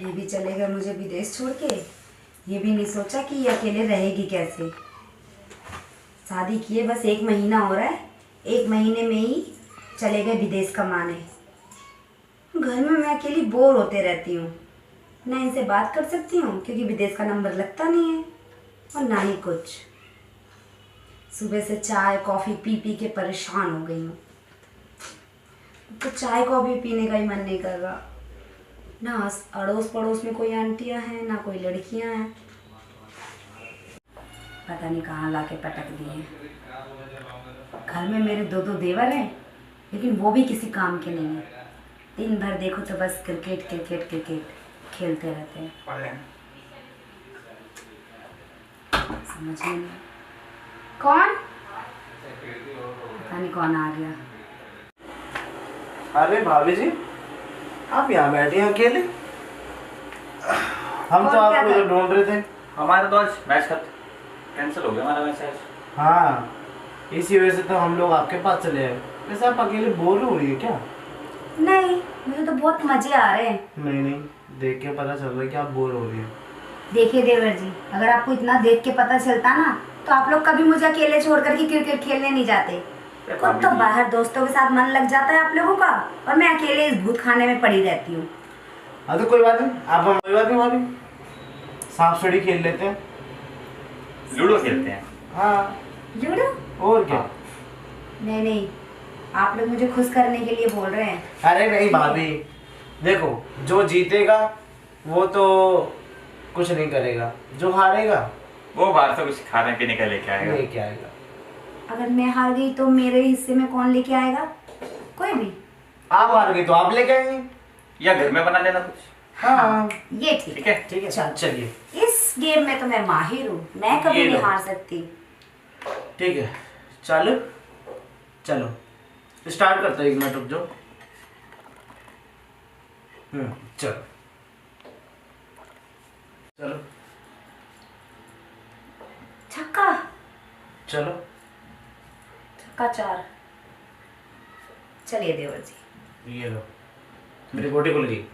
ये भी चले गए मुझे विदेश छोड़ के। ये भी नहीं सोचा कि ये अकेले रहेगी कैसे। शादी किए बस 1 महीना हो रहा है, 1 महीने में ही चले गए विदेश कमाने। घर में मैं अकेली बोर होते रहती हूँ, ना इनसे बात कर सकती हूँ क्योंकि विदेश का नंबर लगता नहीं है, और ना ही कुछ। सुबह से चाय कॉफ़ी पी पी के परेशान हो गई हूँ। तो चाय कॉफ़ी पीने का ही मन नहीं कर रहा। ना अड़ोस पड़ोस में कोई आंटियाँ हैं, ना कोई लड़कियाँ हैं। पता नहीं कहाँ लाके पटक दिए हैं। घर में मेरे 2 देवर हैं, लेकिन वो भी किसी काम के नहीं हैं। दिन भर देखो तो बस क्रिकेट क्रिकेट क्रिकेट खेलते रहते हैं। समझ में नहीं कौन, पता नहीं कौन आ गया। अरे भाभी जी, आप यहाँ बैठे हैं अकेले? हम तो आपको इधर ढूंढ रहे थे। हमारा तो आज मैच कैंसिल हो गया, हमारा मैच आज। हाँ, इसी वजह से तो हम लोग आपके पास चले आए। वैसे आप अकेले बोर हो रही है क्या? नहीं, मुझे तो बहुत मजे आ रहे हैं। नहीं, देख के पता चल रहा है कि आप बोर हो रही है। देखिए देवर जी, अगर आपको इतना देख के पता चलता ना, तो आप लोग कभी मुझे अकेले छोड़ कर के क्रिकेट खेलने नहीं जाते। खुद तो बाहर दोस्तों के साथ मन लग जाता है आप लोगों का, और मैं अकेले इस भूत खाने में पड़ी रहती हूँ। हाँ तो कोई बात नहीं, आप हम कोई बात नहीं भाभी, सांप सीढ़ी खेल लेते हैं, लूडो खेलते हैं। हाँ, लूडो? और क्या? नहीं, आप लोग मुझे खुश करने के लिए बोल रहे हैं। अरे नहीं भाभी, देखो जो जीतेगा वो तो कुछ नहीं करेगा, जो हारेगा वो बाहर से कुछ खाने पीने का लेके आएगा। अगर मैं हार गई तो मेरे हिस्से में कौन लेके आएगा? कोई भी। आप हार गई तो आप लेके आएंगे, या घर में बना लेना कुछ। हाँ, ये ठीक है। ठीक है, चलिए। इस गेम में तो मैं माहिर हूँ, मैं कभी नहीं हार सकती। ठीक है, चलो स्टार्ट करते हैं। 1 मिनट रुक जाओ। चलो छक्का। चलो, छक्का 4। चलिए देवर जी, ये लो, मेरी गोटी खुल गई।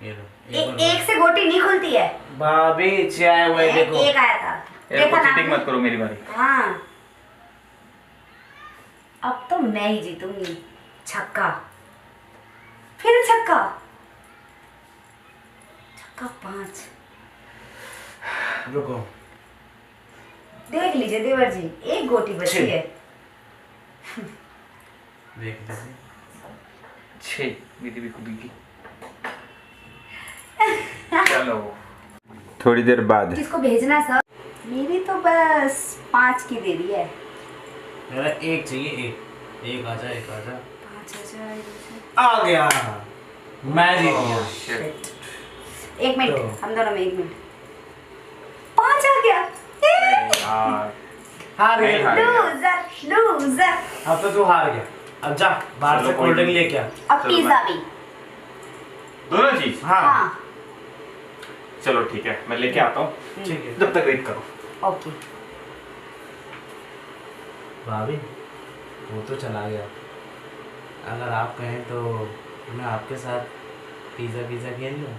ये लो, एक से गोटी नहीं खुलती है भाभी, चाय हुआ है, देखो। एक आया था, देखा ना? चीटिंग मत करो मेरी बारी। हाँ, अब तो मैं ही जीतूंगी। छक्का, फिर छक्का, छक्का 5। रुको, देख लीजिए देवर जी, एक गोटी बची है। देख लीजिए। 6 मेरी भी खुद की। चलो, थोड़ी देर बाद किसको भेजना है सर? मेरी तो बस 5 की दे दी है। मेरा 1 चाहिए, एक आजा। 5,000 आ गया, मैं जीत गया। एक मिनट, तो। हम दोनों में 1 मिनट। 5 आ गया। यार, हार गया। लूजर। अब तो तू हार गया। अब जा बाहर चलो, से कोई कोल्ड ड्रिंक नहीं। लेके आ। अब पिज्जा भी। दोनों चीज। हाँ, चलो ठीक है, मैं लेके आता हूँ, ठीक है। जब तक वेट करो। ओके। भाभी, वो तो चला गया। अगर आप कहें तो मैं आपके साथ पिज़्ज़ा खेल लूँ।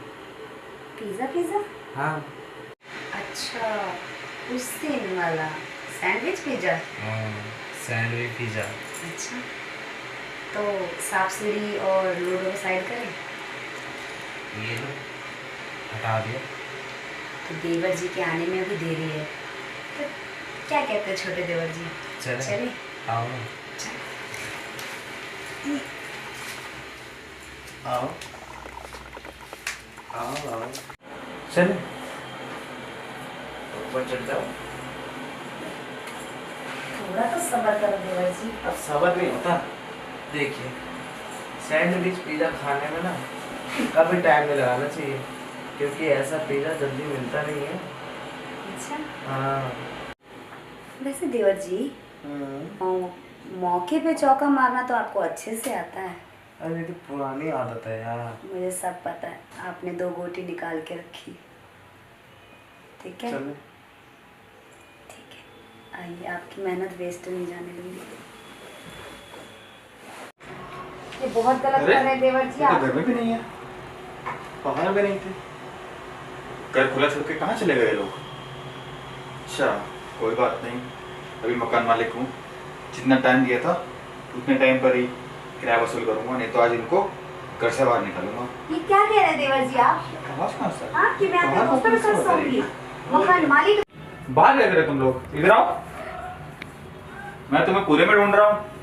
पिज्जा? हाँ। अच्छा, उस दिन वाला सैंडविच पिज्जा। Sandwich pizza. अच्छा, तो सांप सीढ़ी और लूडो साइड करें? ये लो, हटा दिया। तो देवर जी के आने में अभी देरी है, तो क्या कहते हैं छोटे देवर जी? चले? आओ चले, ऊपर चढ़ जाओ। थोड़ा तो सब्र करो देवर जी। अब सब्र नहीं होता। देखिए, सैंडविच पिज़्ज़ा खाने में ना काफ़ी टाइम नहीं लगाना चाहिए, क्योंकि ऐसा पिज़्ज़ा जल्दी मिलता नहीं है। अच्छा, हाँ। वैसे देवर जी, मौके पे चौका मारना तो आपको अच्छे से आता है। अरे तो पुरानी आदत है यार। मुझे सब पता है, आपने 2 गोटी निकाल के रखी। ठीक है, चलो। ठीक है, आइए, आपकी मेहनत वेस्ट नहीं जाने दूंगी। ये बहुत गलत कर रहे हैं देवर जी। तो आप घर में भी नहीं है। बाहर भी नहीं थे। घर खुला छोड़ के कहाँ चले गए लोग? अच्छा, कोई बात नहीं। अभी मकान मालिक हूँ, जितना टाइम दिया था उतने टाइम पर ही किराया वसूल करूँगा, नहीं तो आज इनको घर से बाहर निकालूंगा। ये क्या कह रहे हैं देवर जी आप? आवाज कहाँ से? हाँ कि मैं अपने बाहर दोस्तों के कौन साथ सा सोऊंगी। बताइए? मकान मालिक बाहर लग रहे तुम लोग, इधर आओ। मैं तुम्हें पूरे में ढूंढ रहा हूँ।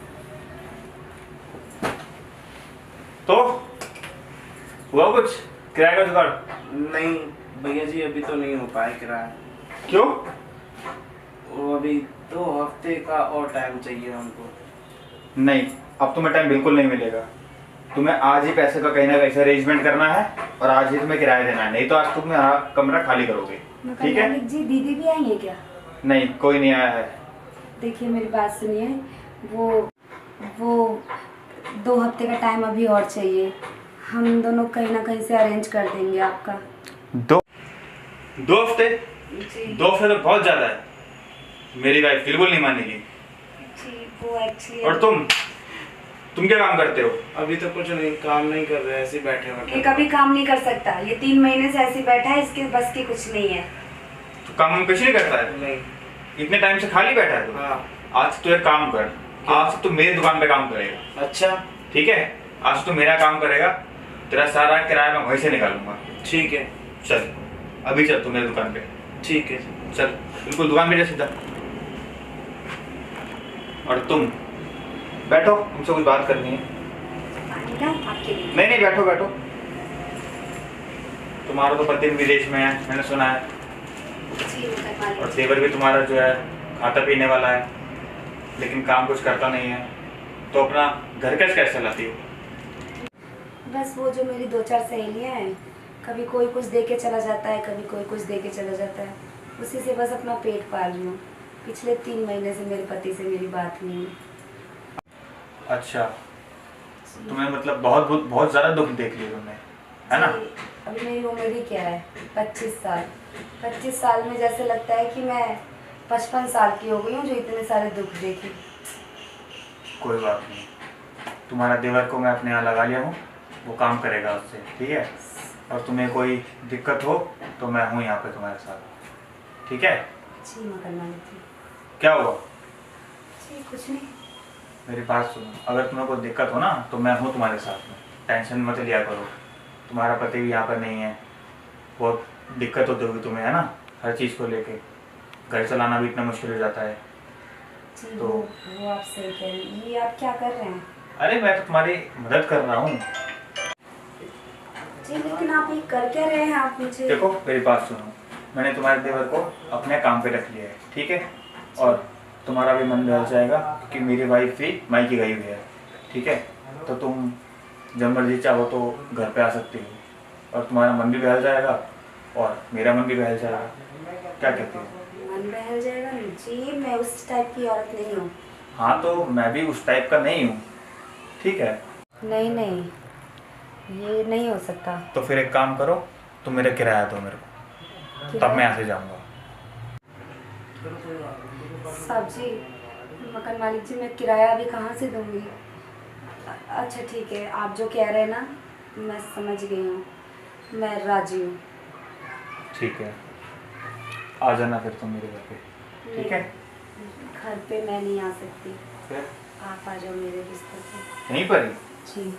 तो हुआ कुछ किराए का जुगाड़? नहीं भैया जी, अभी तो नहीं हो पाया किराया। क्यों? वो अभी 2 हफ्ते का और टाइम चाहिए हमको। नहीं, अब तुम्हें टाइम बिल्कुल नहीं मिलेगा। तुम्हें आज ही पैसे का कहीं ना कहीं से अरेंजमेंट करना है और आज ही तुम्हें किराया देना है, नहीं तो आज तुम मेरा कमरा खाली करोगे। ठीक है? मालिक जी, दीदी भी आई है क्या? नहीं, कोई नहीं आया है। देखिए मेरी बात सुनिए, वो 2 हफ्ते का टाइम अभी और चाहिए। हम दोनों कहीं ना कहीं से अरेंज कर देंगे आपका। 2 हफ्ते? जी 2 हफ्ते तो बहुत ज्यादा है। मेरी वाइफ बिल्कुल नहीं मानेगी। जी, वो एक्चुअली और तुम क्या काम करते हो? अभी तो कुछ नहीं, काम नहीं कर रहे, ऐसे ही बैठे ये बैठे। कभी काम नहीं कर सकता। ये 3 महीने से ऐसे ही बैठा है, इसके बस की कुछ नहीं है। तो काम हम कुछ नहीं करता है? नहीं। इतने टाइम से खाली बैठा है तू? हाँ। आज तो एक काम कर, आज से तू मेरी दुकान पे काम करेगा। अच्छा ठीक है? आज तू मेरा काम करेगा, तेरा सारा किराया मैं वहीं से निकालूंगा। ठीक है। चल, अभी चल तू मेरी दुकान पे। ठीक है। चल, बिल्कुल दुकान पे जा सीधा। और तुम बैठो, तुमसे कुछ बात करनी है। पानी का आपके लिए। नहीं, बैठो बैठो। तुम्हारा तो पति भी विदेश में है, मैंने सुना है। जी मकान मालिक। और देवर भी तुम्हारा जो है खाता पीने वाला है, लेकिन काम कुछ करता नहीं है। तो अपना घर कैसे चलाती हो? बस वो जो मेरी 2-4 सहेलियां हैं, कभी कोई कुछ दे के चला जाता है, कभी कोई कुछ दे के चला जाता है। उसी से बस अपना पेट पाल रही हूँ। पिछले 3 महीने से मेरे पति से मेरी बात नहीं हुई। अच्छा, तुम्हें मतलब बहुत ज़्यादा दुख देख लिया तुमने, है ना? जी, अभी मेरी उम्र ही क्या है, 25 साल। 25 साल में जैसे लगता है कि मैं 55 साल की हो गई हूँ, जो इतने सारे दुख देखे। कोई बात नहीं, तुम्हारा देवर को मैं अपने यहाँ लगा लिया हूँ, वो काम करेगा उससे। ठीक है? और तुम्हें कोई दिक्कत हो तो मैं हूँ यहाँ पे तुम्हारे साथ। ठीक है? जी मकान मालिक जी। क्या हुआ? जी कुछ नहीं। मेरी बात सुनो, अगर तुम्हें कोई दिक्कत हो ना तो मैं हूँ तुम्हारे साथ में, टेंशन मत लिया करो। तुम्हारा पति भी यहाँ पर नहीं है, बहुत दिक्कत होती होगी तुम्हें, है ना? हर चीज़ को लेके घर चलाना भी इतना मुश्किल हो जाता है। जी तो वो आप सही कह रहे हैं। ये आप क्या कर रहे हैं? अरे मैं तो तुम्हारी मदद कर रहा हूँ। जी लेकिन आप ये कर क्या रहे हैं? आप मुझे देखो मेरी बात सुनो, मैंने तुम्हारे देवर को अपने काम पे रख लिया है। ठीक है? और तुम्हारा भी मन बहल जाएगा क्योंकि मेरी वाइफ भी मायके गई हुई है। ठीक है? तो तुम जब मर्जी चाहो तो घर पे आ सकती हो और तुम्हारा मन भी बहल जाएगा और मेरा मन भी बहल जाएगा। क्या कहती हो? मन बहल जाएगा? जी मैं उस टाइप की औरत नहीं हूँ। हाँ, तो मैं भी उस टाइप का नहीं हूँ। ठीक है? नहीं नहीं, ये नहीं हो सकता। तो फिर एक काम करो, तुम मेरा किराया दो मेरे को, तब मैं यहाँ से जाऊँगा। साहब जी, मकान मालिक जी, मैं किराया अभी कहाँ से दूंगी? अच्छा ठीक है, आप जो कह रहे हैं ना मैं समझ गई हूँ, मैं राजी हूँ। ठीक है, आ जाना फिर तुम मेरे घर पे। ठीक है? घर पे मैं नहीं आ सकती, फिर आप आ जाओ मेरे बिस्तर पे। यहीं पर ही? जी